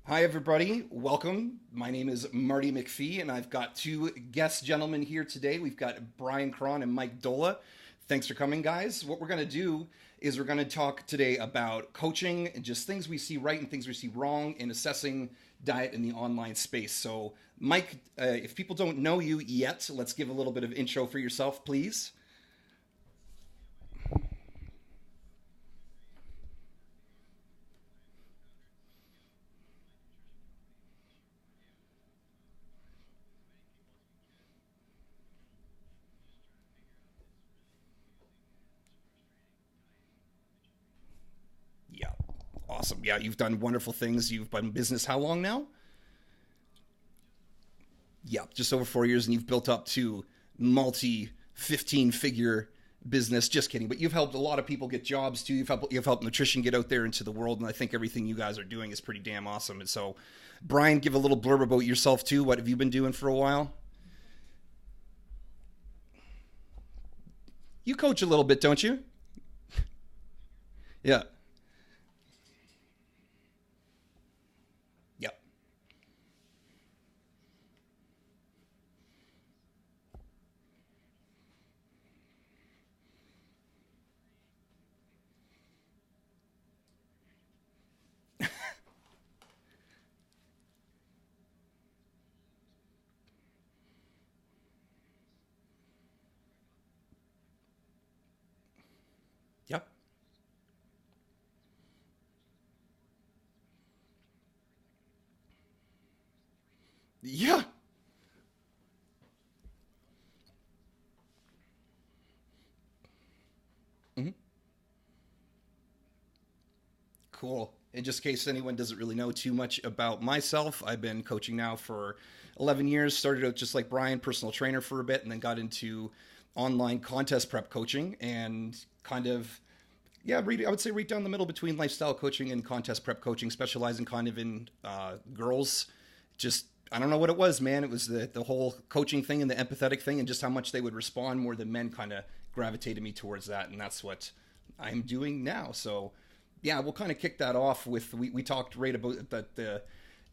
Hi, everybody. Welcome. My name is Marty McPhee, and I've got two guest gentlemen here today. We've got Bryan Krahn and Mike Doehla. Thanks for coming, guys. What we're going to do is we're going to talk today about coaching and just things we see right and things we see wrong in assessing diet in the online space. So, Mike, if people don't know you yet, let's give a little bit of intro for yourself, please. Yeah, awesome. Yeah, you've done wonderful things. You've been in business how long now? Yeah, just over 4 years, and you've built up to multi 15 figure business. Just kidding, but you've helped a lot of people get jobs too. You've helped nutrition get out there into the world, and I think everything you guys are doing is pretty damn awesome. And so, Bryan, give a little blurb about yourself too. What have you been doing for a while? You coach a little bit, don't you? Yeah. Yep. Yep. Yeah. Mhm. Cool. In just case anyone doesn't really know too much about myself, I've been coaching now for 11 years. Started out just like Bryan, personal trainer for a bit, and then got into online contest prep coaching and kind of, yeah, I would say right down the middle between lifestyle coaching and contest prep coaching, specializing kind of in girls. Just, I don't know what it was, man. It was the whole coaching thing and the empathetic thing and just how much they would respond more than men kind of gravitated me towards that. And that's what I'm doing now. So, yeah, we'll kind of kick that off with we talked right about the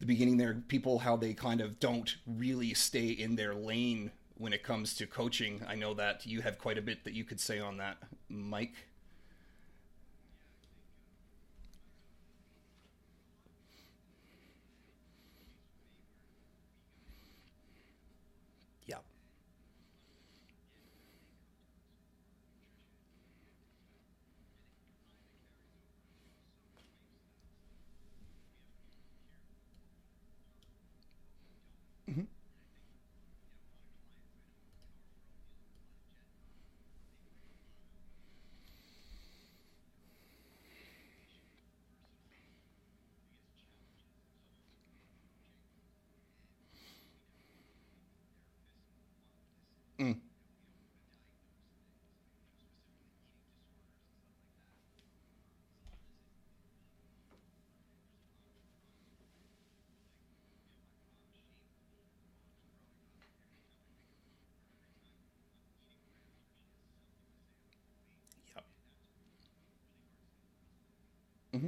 beginning there, people how they kind of don't really stay in their lane when it comes to coaching. I know that you have quite a bit that you could say on that, Mike. Yeah. Mm-hmm. Mm. Yep. Mm-hmm.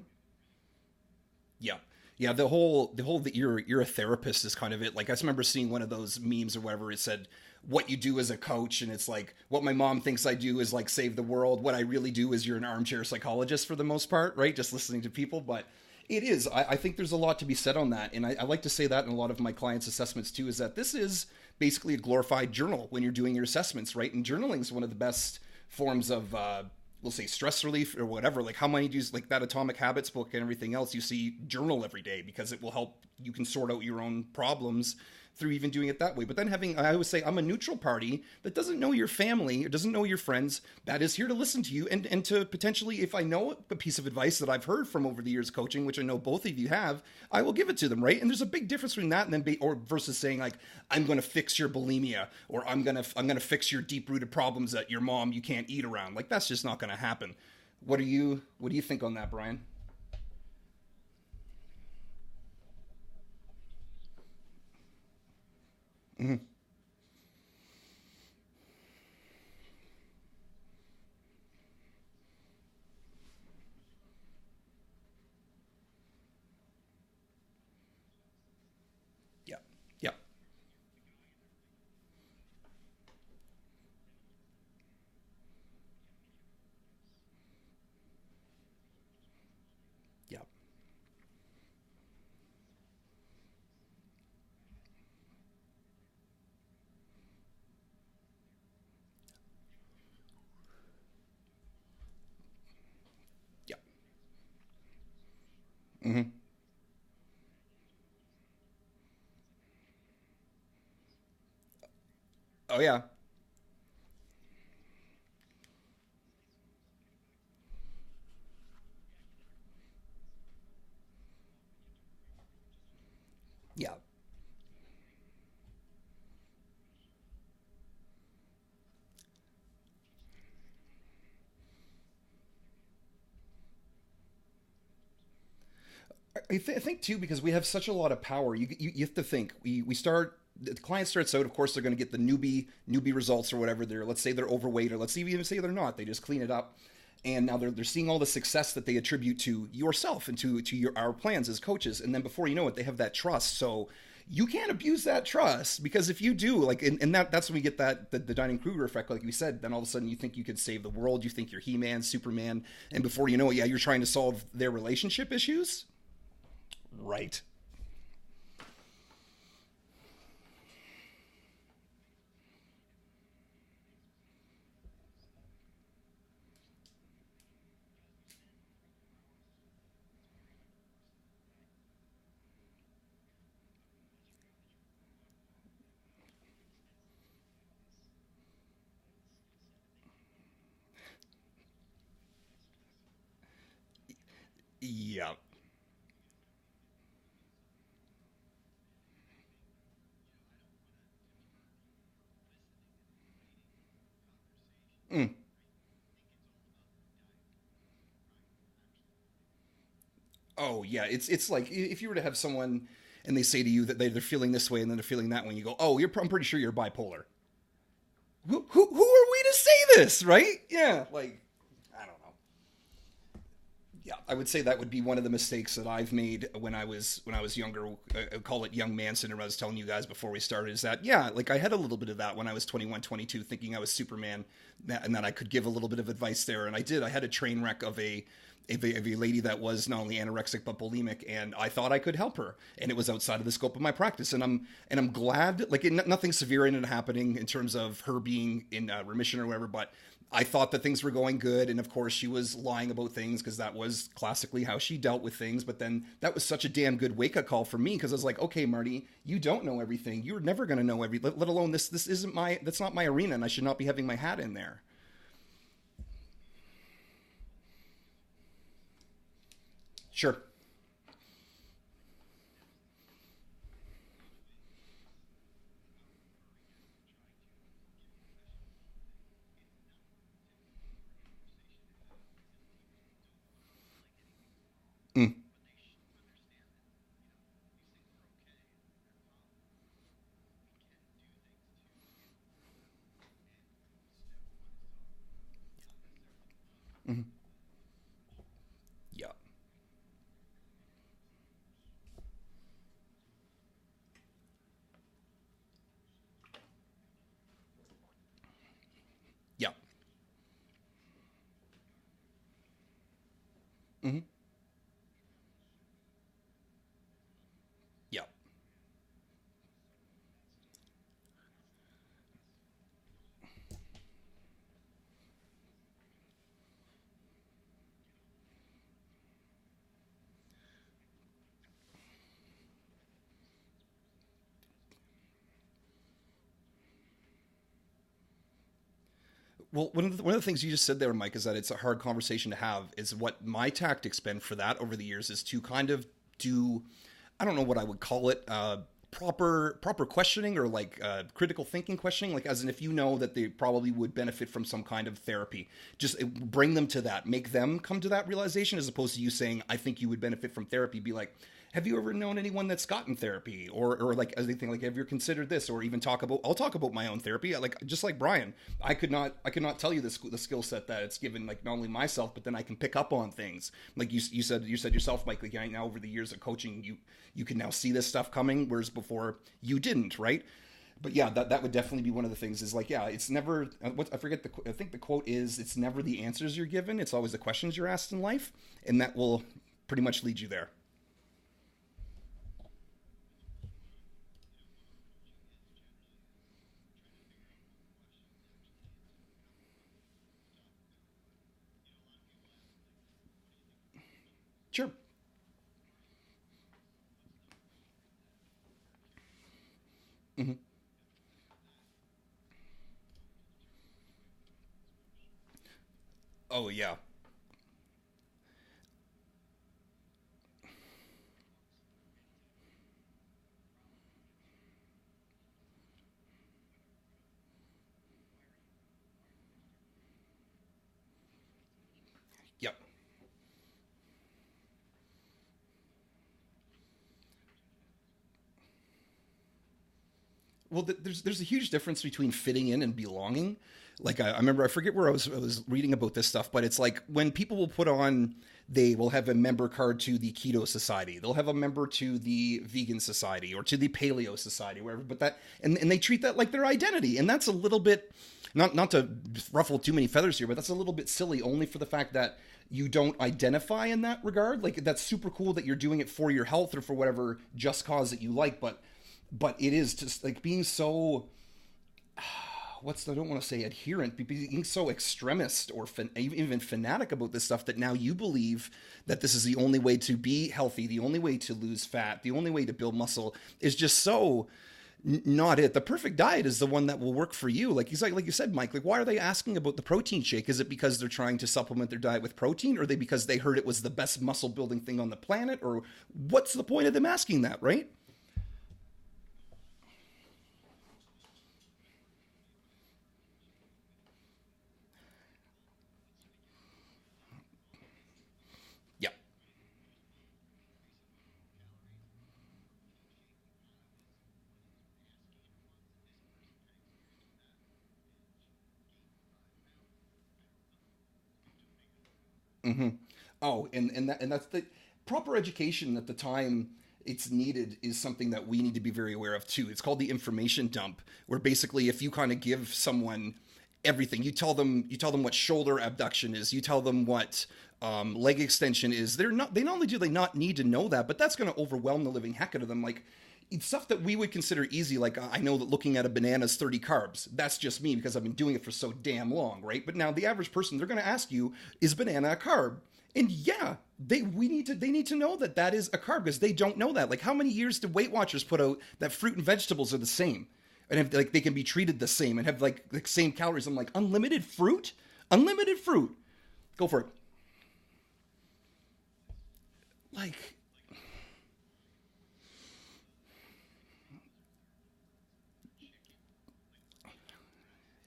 Yeah. Yeah, the whole that you're a therapist is kind of it. Like I just remember seeing one of those memes or whatever. It said what you do as a coach, and it's like what my mom thinks I do is like save the world. What I really do is you're an armchair psychologist for the most part, right? Just listening to people, but it is. I think there's a lot to be said on that, and I like to say that in a lot of my clients' assessments too. Is that this is basically a glorified journal when you're doing your assessments, right? And journaling is one of the best forms of we'll say stress relief or whatever. Like how many do you like that Atomic Habits book and everything else? You see journal every day because it will help you can sort out your own problems through even doing it that way. But then having, I always say, I'm a neutral party that doesn't know your family or doesn't know your friends, that is here to listen to you and to potentially, if I know a piece of advice that I've heard from over the years coaching, which I know both of you have, I will give it to them, right? And there's a big difference between that and then or versus saying like, I'm going to fix your bulimia or I'm going to fix your deep rooted problems that your mom you can't eat around. Like that's just not going to happen. What do you think on that, Bryan? Mm-hmm. Hmm. Oh yeah. Yeah. I think too, because we have such a lot of power. You have to think. We start. The client starts out. Of course, they're going to get the newbie results or whatever. They're, let's say they're overweight, or let's even say they're not. They just clean it up, and now they're seeing all the success that they attribute to yourself and to our plans as coaches. And then before you know it, they have that trust. So you can't abuse that trust, because if you do, like, and that's when we get that the Dunning Kruger effect, like we said. Then all of a sudden you think you could save the world. You think you're He-Man, Superman, and before you know it, yeah, you're trying to solve their relationship issues. Right. Yeah. Mm. Oh yeah. It's like if you were to have someone and they say to you that they're feeling this way and then they're feeling that way, and you go, "Oh, I'm pretty sure you're bipolar." Who are we to say this, right? Yeah. Like, I don't know. Yeah, I would say that would be one of the mistakes that I've made when I was younger. I call it young man syndrome. I was telling you guys before we started, is that, yeah, like I had a little bit of that when I was 21, 22, thinking I was Superman, and that I could give a little bit of advice there, and I did. I had a train wreck of a lady that was not only anorexic but bulimic, and I thought I could help her, and it was outside of the scope of my practice. And I'm glad, like, nothing severe ended up happening in terms of her being in remission or whatever, but I thought that things were going good, and of course she was lying about things, because that was classically how she dealt with things. But then that was such a damn good wake up call for me, because I was like, okay, Marty, you don't know everything. You're never going to know let alone this. This isn't my. That's not my arena, and I should not be having my hat in there. Sure. Mm. Mm-hmm. Yeah. Yeah. Mm-hmm. Yeah. Well, one of the things you just said there, Mike, is that it's a hard conversation to have. Is what my tactics been for that over the years is to kind of do, I don't know what I would call it, proper questioning, or like critical thinking questioning, like as in, if you know that they probably would benefit from some kind of therapy, just bring them to that, make them come to that realization, as opposed to you saying, I think you would benefit from therapy. Be like, have you ever known anyone that's gotten therapy, or like anything, like, have you considered this, or even talk about, I'll talk about my own therapy, like just like Bryan. I could not tell you the skill set that it's given, like not only myself, but then I can pick up on things, like you said yourself, Mike, like now over the years of coaching, you can now see this stuff coming, whereas before you didn't, right? But yeah, that would definitely be one of the things, is like, yeah, it's never what I forget I think the quote is, it's never the answers you're given, it's always the questions you're asked in life, and that will pretty much lead you there. Sure. Hmm. Oh yeah. Yep. Well, there's a huge difference between fitting in and belonging. Like I remember, I forget where I was reading about this stuff, but it's like when people will put on, they will have a member card to the Keto Society, they'll have a member to the Vegan Society or to the Paleo Society, wherever. But that, and they treat that like their identity, and that's a little bit, not to ruffle too many feathers here, but that's a little bit silly, only for the fact that you don't identify in that regard. Like that's super cool that you're doing it for your health or for whatever just cause that you like, but it is just like being so, I don't want to say adherent, but being so extremist or even fanatic about this stuff, that now you believe that this is the only way to be healthy, the only way to lose fat, the only way to build muscle, is just so not it. The perfect diet is the one that will work for you. Like you said, Mike, like why are they asking about the protein shake? Is it because they're trying to supplement their diet with protein, or are they because they heard it was the best muscle building thing on the planet, or what's the point of them asking that, right? Yeah. Hmm. Oh, and that's the proper education at the time it's needed is something that we need to be very aware of too. It's called the information dump, where basically if you kind of give someone everything, you tell them what shoulder abduction is, you tell them what leg extension is. They not only do they not need to know that, but that's going to overwhelm the living heck out of them. Like it's stuff that we would consider easy. Like I know that looking at a banana is 30 carbs. That's just me because I've been doing it for so damn long, right? But now the average person, they're going to ask you, is banana a carb? And yeah, they need to know that that is a carb, because they don't know that. Like how many years did Weight Watchers put out that fruit and vegetables are the same, and if, like they can be treated the same and have like the same calories? I'm like, unlimited fruit, unlimited fruit, go for it. Like,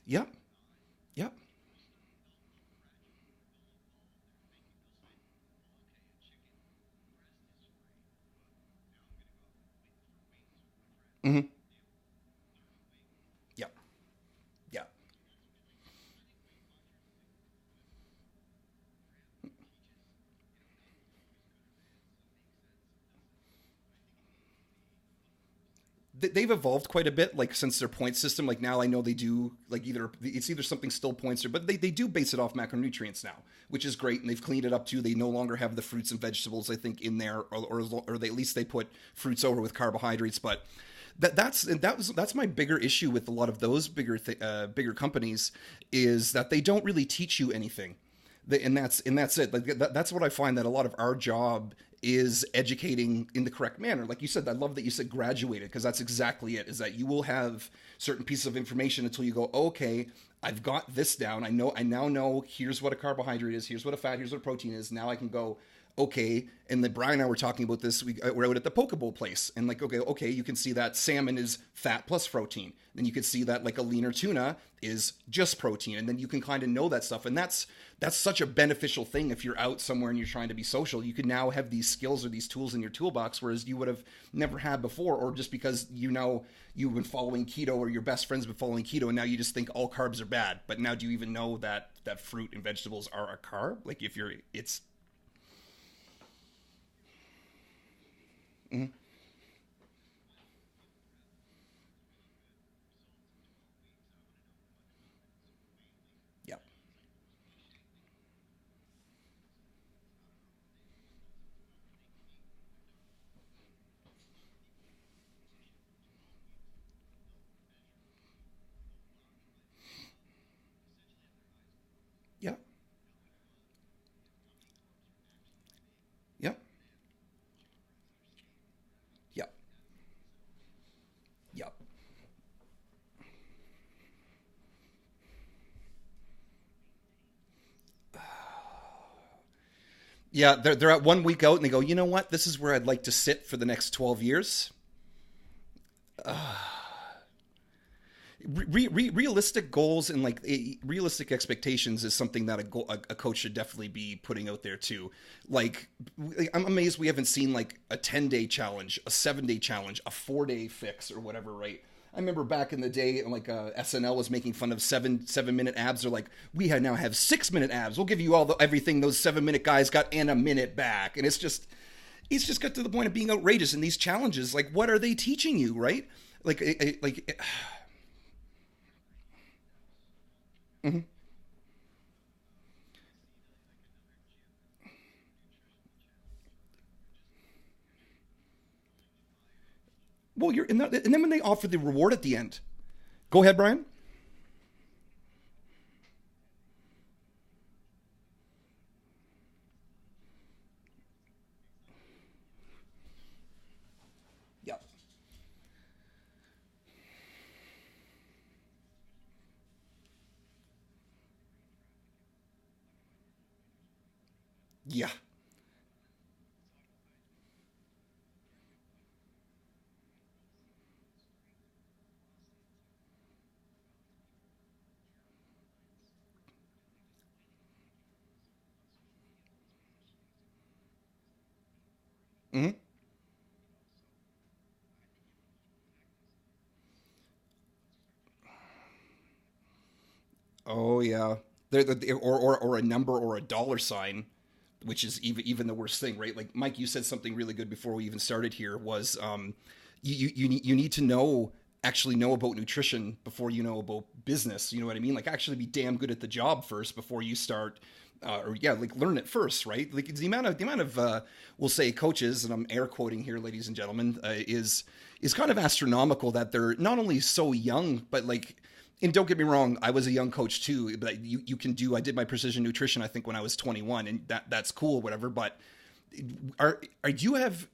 yep, yep. Mm-hmm. Yep. Yep. They've evolved quite a bit, like since their point system. Like now I know they do, like either something still points, or but they do base it off macronutrients now, which is great. And they've cleaned it up too. They no longer have the fruits and vegetables, I think, in there, or they, at least they put fruits over with carbohydrates. But that's my bigger issue with a lot of those bigger companies, is that they don't really teach you anything. And that's it. Like that's what I find, that a lot of our job is educating in the correct manner. Like you said, I love that you said graduated, because that's exactly it. Is that you will have certain pieces of information until you go, okay, I've got this down. I now know, here's what a carbohydrate is, here's what a fat, here's what a protein is. Now I can go, okay. And then Brian and I were talking about this. We're out at the poke bowl place, and like, okay, you can see that salmon is fat plus protein. Then you can see that like a leaner tuna is just protein, and then you can kind of know that stuff. And that's such a beneficial thing if you're out somewhere and you're trying to be social. You can now have these skills or these tools in your toolbox, whereas you would have never had before, or just because you've been following keto, or your best friend's been following keto, and now you just think all carbs are bad. But now, do you even know that fruit and vegetables are a carb? Like if you're, it's. Mm, yeah, yeah, yeah. Yeah, they're at 1 week out and they go, you know what? This is where I'd like to sit for the next 12 years. Realistic goals and like realistic expectations is something that a coach should definitely be putting out there too. Like, I'm amazed we haven't seen like a 10-day challenge, a 7-day challenge, a 4-day fix or whatever, right? I remember back in the day, like SNL was making fun of 7 minute abs. They're like, now have 6 minute abs. We'll give you everything those 7 minute guys got in a minute back, and it's just got to the point of being outrageous. And these challenges, like, what are they teaching you, right? Like. Mhm. Well, you're in that, and then when they offer the reward at the end, go ahead, Brian. Yeah, yeah. Hmm. Oh yeah. Or a number or a dollar sign, which is even the worst thing, right? Like Mike, you said something really good before we even started here. Was you need to actually know about nutrition before you know about business. You know what I mean? Like actually be damn good at the job first before you start. Or yeah, like learn it first, right? Like the amount of we'll say coaches, and I'm air quoting here, ladies and gentlemen, is kind of astronomical that they're not only so young, but like, and don't get me wrong, I was a young coach too, but you can do, I did my precision nutrition, I think when I was 21, and that's cool, whatever. But are you have,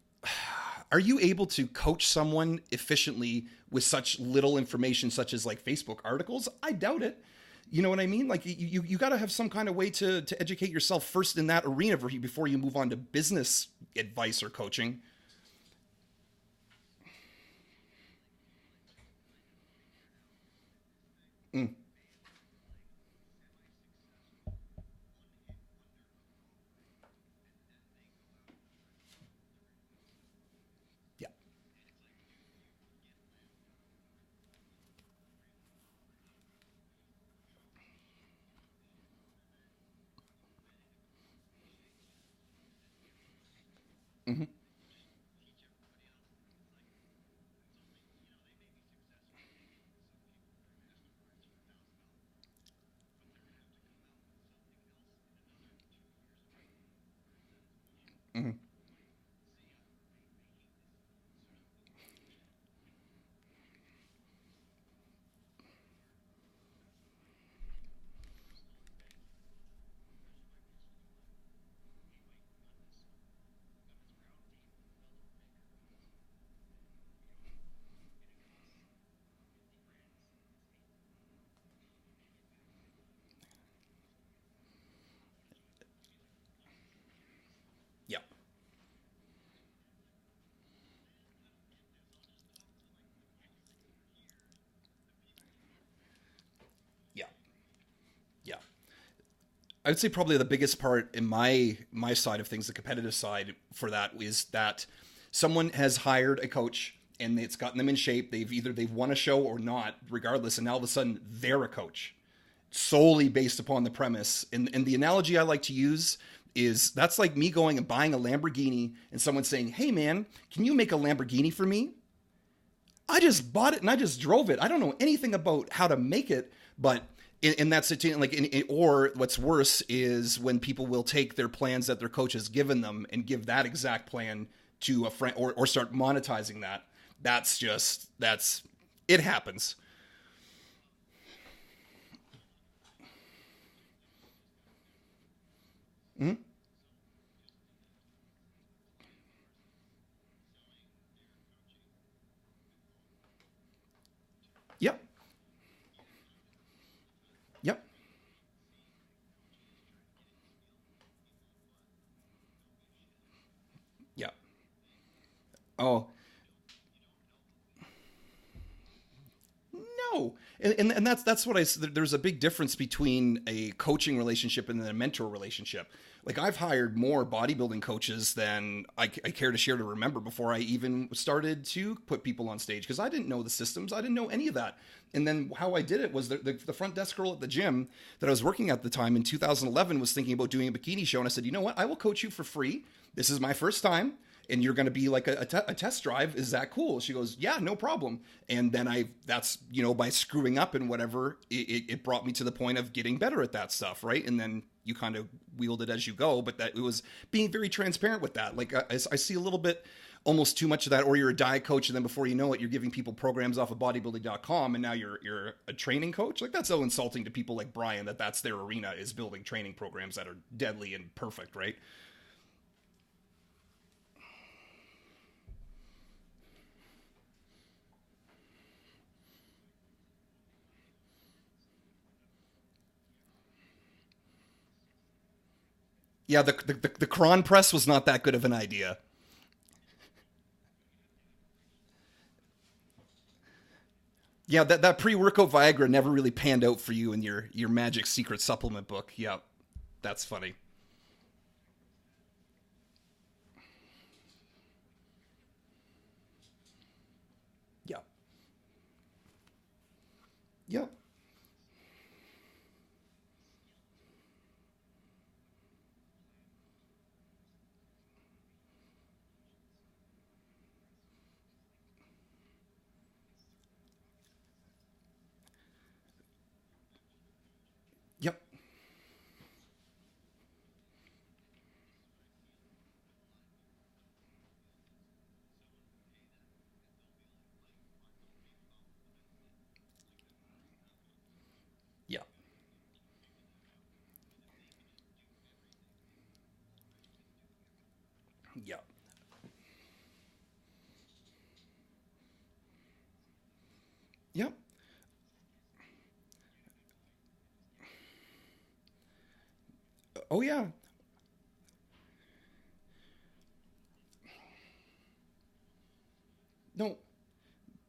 are you able to coach someone efficiently with such little information, such as like Facebook articles? I doubt it. You know what I mean? Like you got to have some kind of way to educate yourself first in that arena before you move on to business advice or coaching. Mm, yeah. Hmm. Hmm. Yeah. Yeah. Yeah. I would say probably the biggest part in my side of things, the competitive side for that, is that someone has hired a coach and it's gotten them in shape. They've won a show or not, regardless, and now all of a sudden they're a coach solely based upon the premise. And the analogy I like to use is that's like me going and buying a Lamborghini and someone saying, "Hey man, can you make a Lamborghini for me?" I just bought it and I just drove it. I don't know anything about how to make it, but in that situation, like, or what's worse is when people will take their plans that their coach has given them and give that exact plan to a friend, or start monetizing that. That's it happens. Mm-hmm. Yep. Yep. Oh, no. And that's what there's a big difference between a coaching relationship and then a mentor relationship. Like I've hired more bodybuilding coaches than I care to share to remember before I even started to put people on stage because I didn't know the systems. I didn't know any of that. And then how I did it was the front desk girl at the gym that I was working at the time in 2011 was thinking about doing a bikini show. And I said, you know what? I will coach you for free. This is my first time and you're going to be like a test drive. Is that cool? She goes, yeah, no problem. And then that's, by screwing up and whatever, it brought me to the point of getting better at that stuff. Right. And then you kind of wield it as you go, but that it was being very transparent with that. Like I see a little bit, almost too much of that, or you're a diet coach. And then before you know it, you're giving people programs off of bodybuilding.com. And now you're a training coach. Like that's so insulting to people like Bryan, that's their arena is building training programs that are deadly and perfect. Right. Yeah, the Krahn press was not that good of an idea. Yeah, that pre-workout Viagra never really panned out for you in your magic secret supplement book. Yeah, that's funny. Yeah, yeah, yep, yeah, yeah, yep. Oh yeah. No,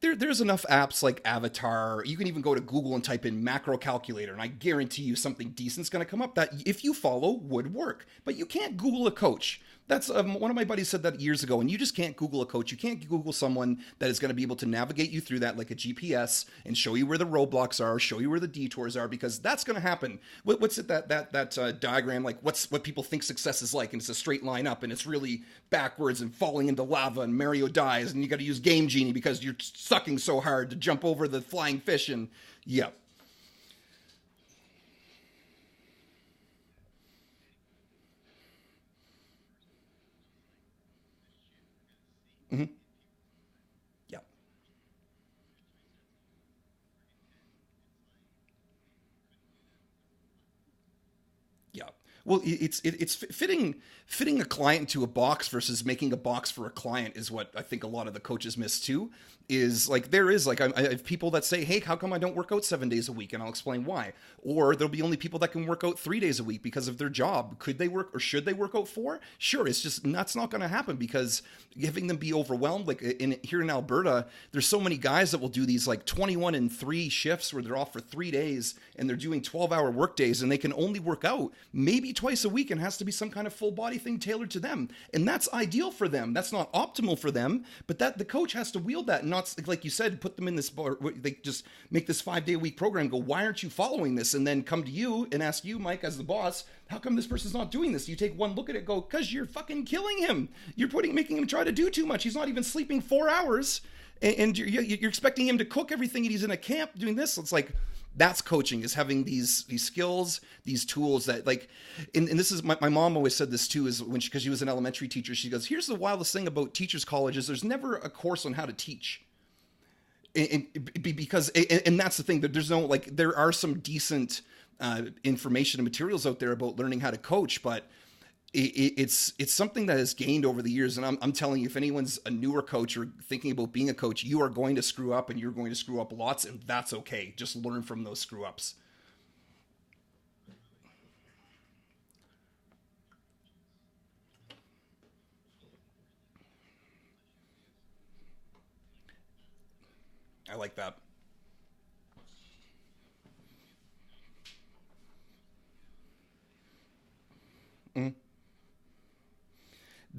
there's enough apps like Avatar. You can even go to Google and type in macro calculator, and I guarantee you something decent's going to come up that, if you follow, would work. But you can't Google a coach. That's one of my buddies said that years ago, and you just can't Google a coach. You can't Google someone that is going to be able to navigate you through that like a GPS and show you where the roadblocks are, show you where the detours are, because that's going to happen. What's it that diagram like? What people think success is like, and it's a straight line up, and it's really backwards and falling into lava, and Mario dies, and you got to use Game Genie because you're sucking so hard to jump over the flying fish, and yeah. Mm-hmm. Yeah. Yeah. Well, it's fitting a client to a box versus making a box for a client is what I think a lot of the coaches miss too. Is like there is like I have people that say, "Hey, how come I don't work out 7 days a week?" And I'll explain why. Or there'll be only people that can work out 3 days a week because of their job. Could they work or should they work out four? Sure, it's just that's not going to happen because having them be overwhelmed. Like here in Alberta, there's so many guys that will do these like 21 and 3 shifts where they're off for 3 days and they're doing 12-hour work days and they can only work out maybe twice a week and has to be some kind of full body thing tailored to them. And that's ideal for them. That's not optimal for them, but that the coach has to wield that and not, like you said, put them in this bar. They just make this 5-day week program, go, why aren't you following this? And then come to you and ask you, Mike, as the boss, how come this person's not doing this? You take one look at it, go, because you're fucking killing him. You're making him try to do too much. He's not even sleeping 4 hours, and you're expecting him to cook everything, and he's in a camp doing this. It's like that's coaching, is having these skills, these tools that like, and this is my mom always said this too, is when because she was an elementary teacher, she goes, here's the wildest thing about teachers colleges, there's never a course on how to teach. Because and that's the thing, that there's no like, there are some decent information and materials out there about learning how to coach, but it's something that has gained over the years. And I'm telling you, if anyone's a newer coach or thinking about being a coach, you are going to screw up, and you're going to screw up lots, and that's okay. Just learn from those screw ups. I like that. Mm.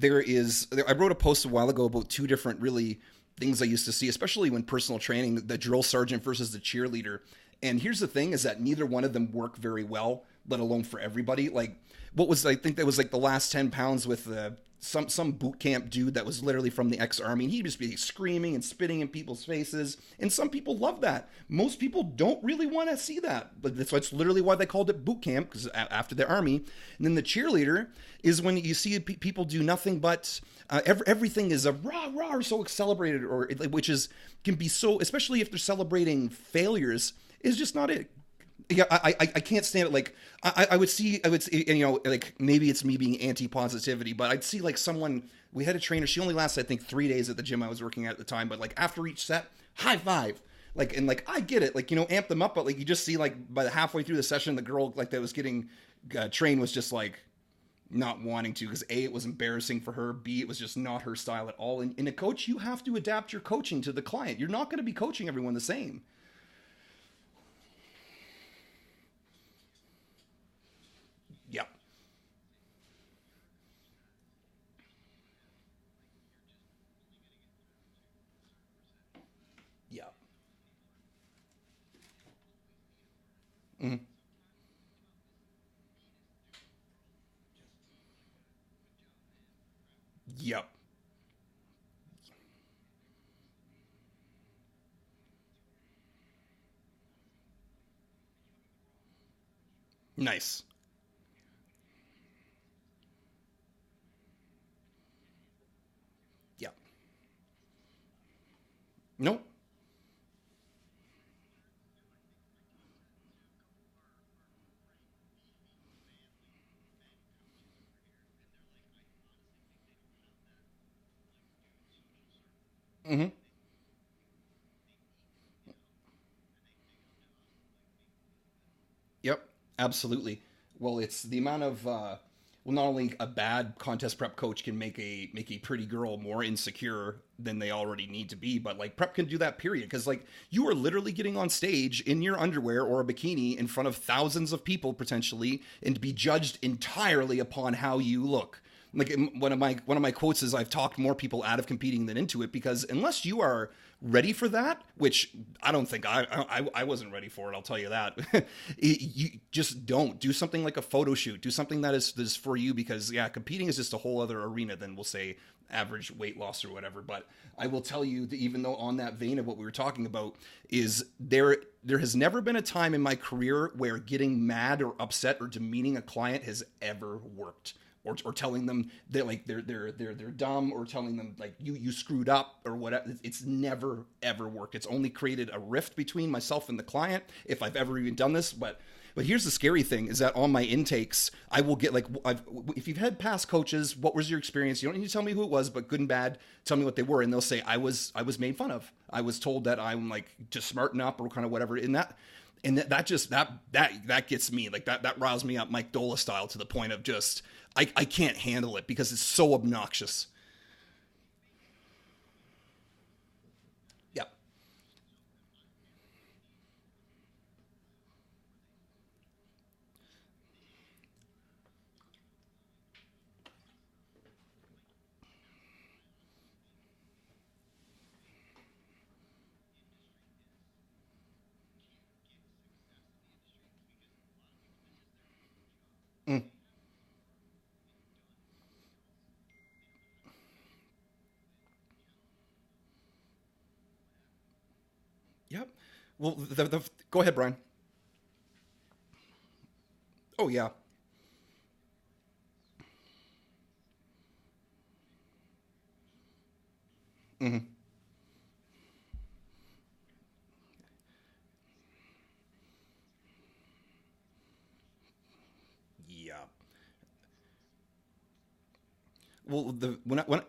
I wrote a post a while ago about two different really things I used to see, especially when personal training, the drill sergeant versus the cheerleader. And here's the thing is that neither one of them work very well, let alone for everybody. Like what was, I think that was like the last 10 pounds with some boot camp dude that was literally from the ex-army, and he'd just be screaming and spitting in people's faces, and some people love that. Most people don't really want to see that, but that's literally why they called it boot camp, because after the army. And then the cheerleader is when you see people do nothing but everything is a rah rah or so celebrated, or which is can be so, especially if they're celebrating failures, is just not it. Yeah, I can't stand it. Like I would see, like maybe it's me being anti-positivity, but I'd see like someone, we had a trainer, she only lasted I think 3 days at the gym I was working at the time, but like after each set, high five. Like, and like, I get it, like, amp them up, but like, you just see like by the halfway through the session, the girl like that was getting trained was just like not wanting to, because A, it was embarrassing for her, B, it was just not her style at all. And in a coach, you have to adapt your coaching to the client. You're not going to be coaching everyone the same. Yeah. Yeah. Mm-hmm. Yep. Nice. Yep. Nope. Mm-hmm. Yep, absolutely. Well, it's the amount of well, not only a bad contest prep coach can make a pretty girl more insecure than they already need to be, but like prep can do that period, because like you are literally getting on stage in your underwear or a bikini in front of thousands of people potentially, and be judged entirely upon how you look. Like one of my quotes is, I've talked more people out of competing than into it, because unless you are ready for that, which I don't think I wasn't ready for it, I'll tell you that. You just don't do something like a photo shoot, do something that is for you, because yeah, competing is just a whole other arena than, we'll say, average weight loss or whatever. But I will tell you that even though on that vein of what we were talking about, is there has never been a time in my career where getting mad or upset or demeaning a client has ever worked, or telling them that like they're dumb, or telling them like you screwed up or whatever. It's never ever worked. It's only created a rift between myself and the client, if I've ever even done this. But here's the scary thing, is that on my intakes, I will get like, if you've had past coaches, what was your experience? You don't need to tell me who it was, but good and bad, tell me what they were. And they'll say, I was made fun of. I was told that I'm like to smarten up or kind of whatever. And that just that gets me, like that riles me up, Mike Doehla style, to the point of just I can't handle it, because it's so obnoxious. Yep. Mm. Yep. Well, go ahead, Brian. Oh yeah. Hmm. Yeah. Well, the when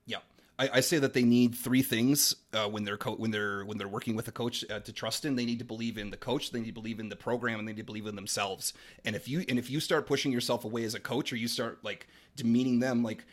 yeah, I say that they need three things when they're working with a coach to trust in. They need to believe in the coach, they need to believe in the program, and they need to believe in themselves. And if you start pushing yourself away as a coach, or you start like demeaning them, like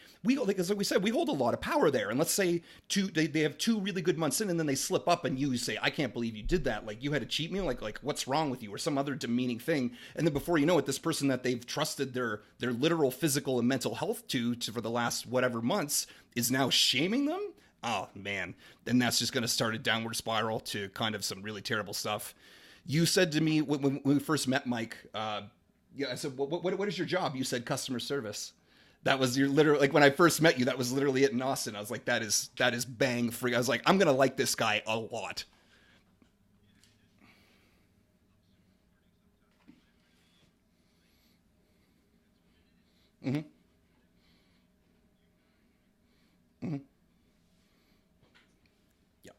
as we said, we hold a lot of power there. And let's say they have 2 really good months in, and then they slip up, and you say, I can't believe you did that, like you had a cheat meal, like what's wrong with you, or some other demeaning thing. And then before you know it, this person that they've trusted their literal physical and mental health to for the last whatever months is now shaming them. Oh man, then that's just going to start a downward spiral to kind of some really terrible stuff. You said to me when we first met, Mike, I said, what is your job? You said customer service. That was your literal, like when I first met you, that was literally it in Austin. I was like, that is bang free. I was like, I'm going to like this guy a lot. Mm-hmm. Mm-hmm. Yeah.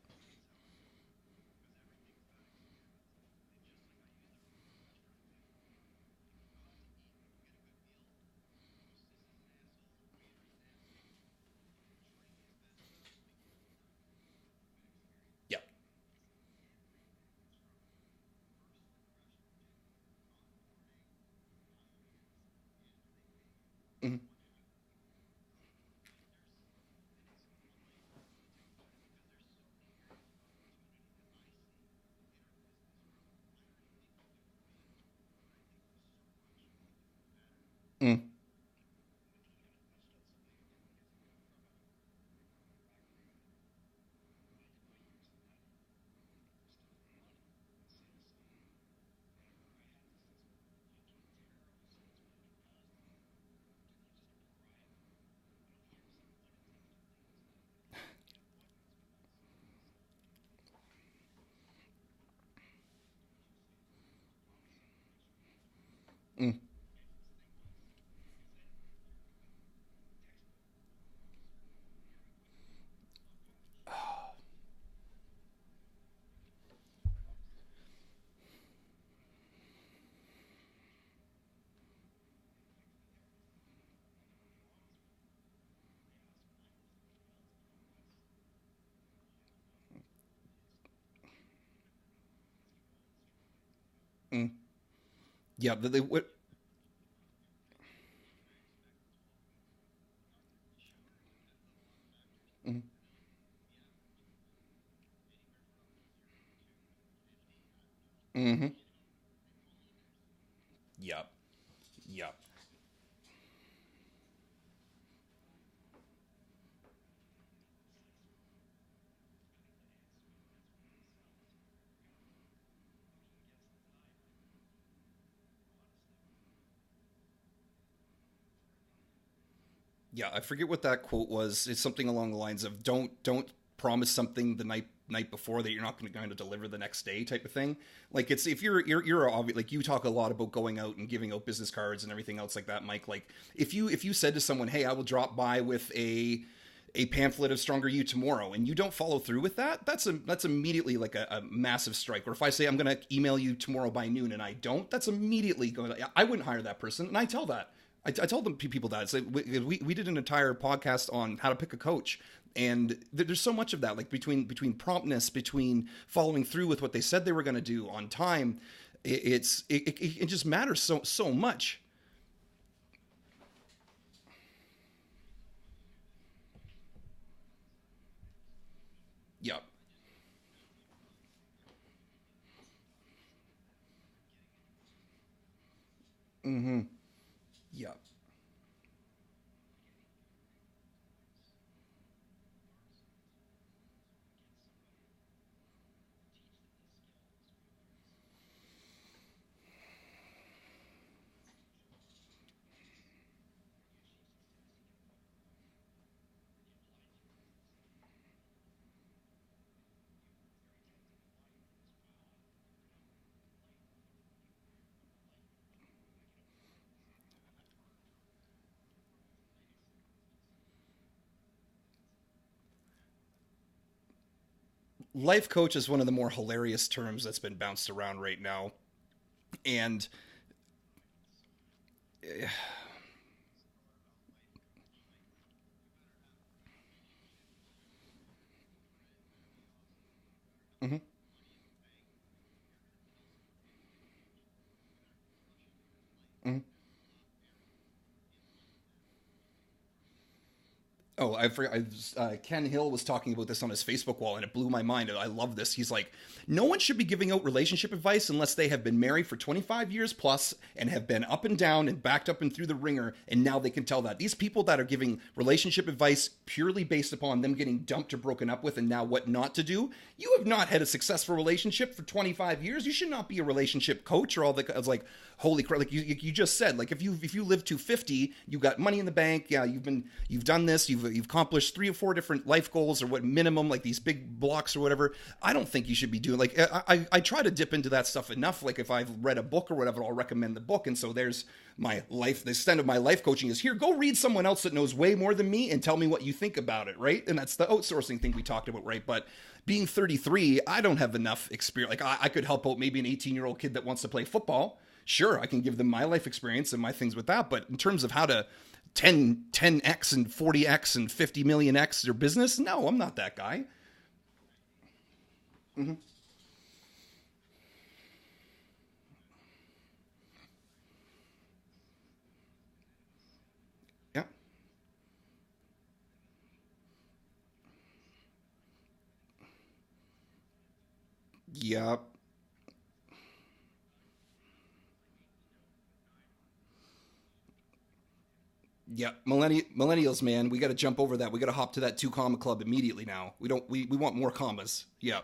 Yeah. Mm-hmm. Mm-hmm. Mm-hmm. Mm-hmm. Yeah. They what? Mm-hmm. Mm-hmm. Yeah. Yeah. Yeah, I forget what that quote was. It's something along the lines of don't promise something the night before that you're not going to deliver the next day, type of thing. Like it's if you're obvious, like you talk a lot about going out and giving out business cards and everything else like that, Mike. Like if you said to someone, "Hey, I will drop by with a pamphlet of Stronger You tomorrow," and you don't follow through with that, that's immediately like a massive strike. Or if I say I'm going to email you tomorrow by noon and I don't, that's immediately going. I wouldn't hire that person, and I tell that. I told them people that it's like we did an entire podcast on how to pick a coach, and there's so much of that, like between promptness, between following through with what they said they were going to do on time. It just matters so much. Yeah. Mm-hmm. Yeah. Life coach is one of the more hilarious terms that's been bounced around right now, and Mm-hmm. Mm-hmm. Oh, I forgot. Ken Hill was talking about this on his Facebook wall, and it blew my mind. I love this. He's like, no one should be giving out relationship advice unless they have been married for 25 years plus and have been up and down and backed up and through the ringer, and now they can tell that. These people that are giving relationship advice purely based upon them getting dumped or broken up with and now what not to do, you have not had a successful relationship for 25 years. You should not be a relationship coach or all that. I was like, holy crap! Like you just said, like if you live to 50, you got money in the bank. Yeah, you've done this. You've accomplished 3 or 4 different life goals or what minimum, like these big blocks or whatever. I don't think you should be doing like I try to dip into that stuff enough. Like if I've read a book or whatever, I'll recommend the book. And so there's my life. The extent of my life coaching is here. Go read someone else that knows way more than me and tell me what you think about it, right? And that's the outsourcing thing we talked about, right? But being 33, I don't have enough experience. Like I could help out maybe an 18-year-old kid that wants to play football. Sure, I can give them my life experience and my things with that. But in terms of how to 10x and 40x and 50 million x their business, no, I'm not that guy. Mm-hmm. Yeah. Yeah. Yeah, millennials, man, we got to jump over that. We got to hop to that 2 comma club immediately now. We want more commas. Yeah,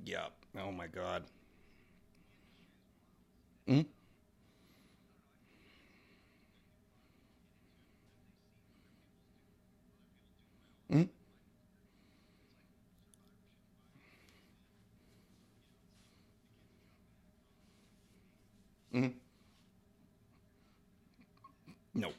yeah. Oh my god. Mm-hmm. Mm-hmm. Mm-hmm. No.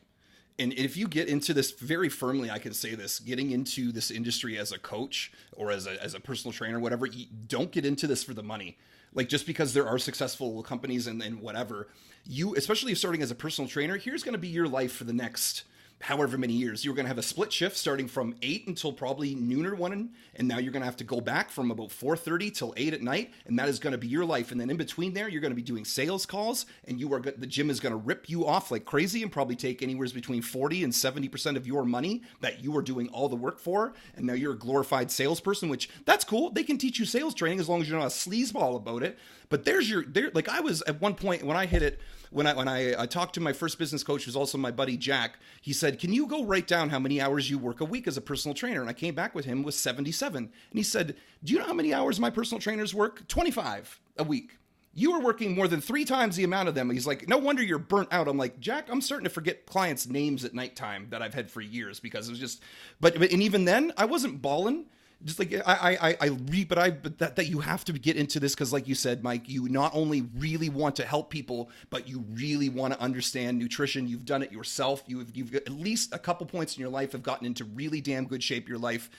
And if you get into this very firmly, I can say this: getting into this industry as a coach or as a personal trainer, whatever, don't get into this for the money. Like just because there are successful companies and whatever, you, especially if starting as a personal trainer, here's going to be your life for the next however many years. You're going to have a split shift starting from 8 until probably noon or 1, and now you're going to have to go back from about 4:30 till 8 at night, and that is going to be your life. And then in between there, you're going to be doing sales calls, and the gym is going to rip you off like crazy and probably take anywhere between 40 and 70% of your money that you are doing all the work for. And now you're a glorified salesperson, which that's cool. They can teach you sales training as long as you're not a sleazeball about it. But like I was at one point when I hit it, when I talked to my first business coach, who's also my buddy Jack. He said, "Can you go write down how many hours you work a week as a personal trainer?" And I came back with him with 77. And he said, "Do you know how many hours my personal trainers work? 25 a week. You are working more than 3 times the amount of them." He's like, "No wonder you're burnt out." I'm like, "Jack, I'm starting to forget clients' names at nighttime that I've had for years because it was just." But and even then, I wasn't balling. Just like I read, but that you have to get into this because, like you said, Mike, you not only really want to help people, but you really want to understand nutrition. You've done it yourself. You've got at least a couple points in your life have gotten into really damn good shape. Your life.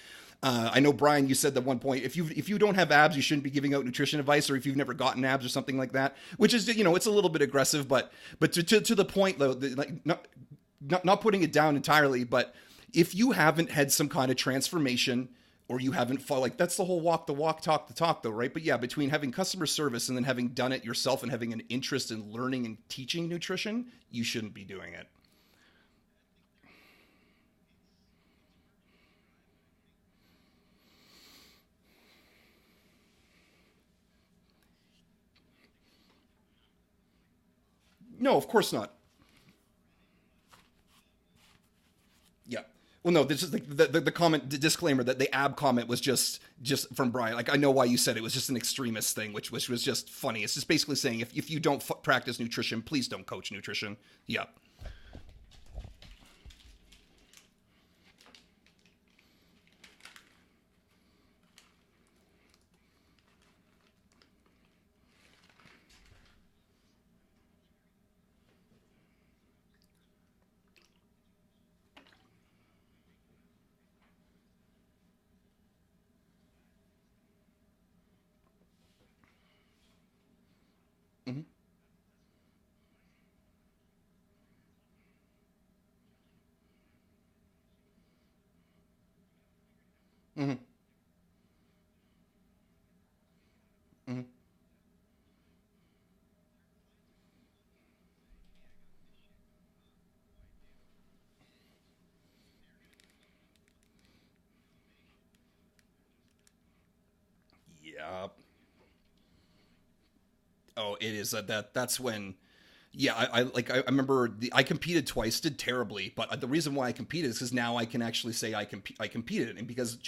I know, Brian, you said at one point, if you don't have abs, you shouldn't be giving out nutrition advice, or if you've never gotten abs or something like that, which is, it's a little bit aggressive, but to the point though, like not putting it down entirely, but if you haven't had some kind of transformation or you haven't fought, like that's the whole walk the walk, talk the talk though, right? But yeah, between having customer service and then having done it yourself and having an interest in learning and teaching nutrition, you shouldn't be doing it. No, of course not. Yeah. Well, no, this is the comment, the disclaimer that the ab comment was just from Brian. Like, I know why you said it was just an extremist thing, which was just funny. It's just basically saying if you don't practice nutrition, please don't coach nutrition. Yeah. Mm-hmm. Mm-hmm. Oh, it is that's when. Yeah, I remember I competed twice, did terribly, but the reason why I competed is because now I can actually say I competed, and because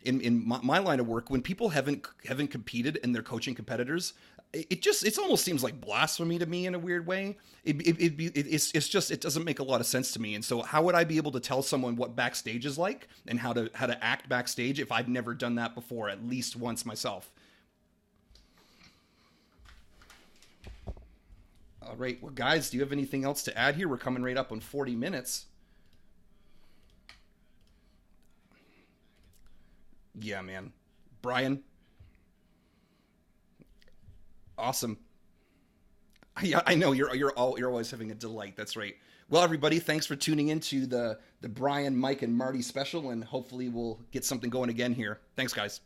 in my line of work, when people haven't competed and they're coaching competitors, it almost seems like blasphemy to me in a weird way. It's just it doesn't make a lot of sense to me, and so how would I be able to tell someone what backstage is like and how to act backstage if I've never done that before at least once myself? All right. Well, guys, do you have anything else to add here? We're coming right up on 40 minutes. Yeah, man. Bryan, awesome. Yeah, I know you're always having a delight. That's right. Well, everybody, thanks for tuning in to the Bryan, Mike, and Marty special, and hopefully we'll get something going again here. Thanks, guys.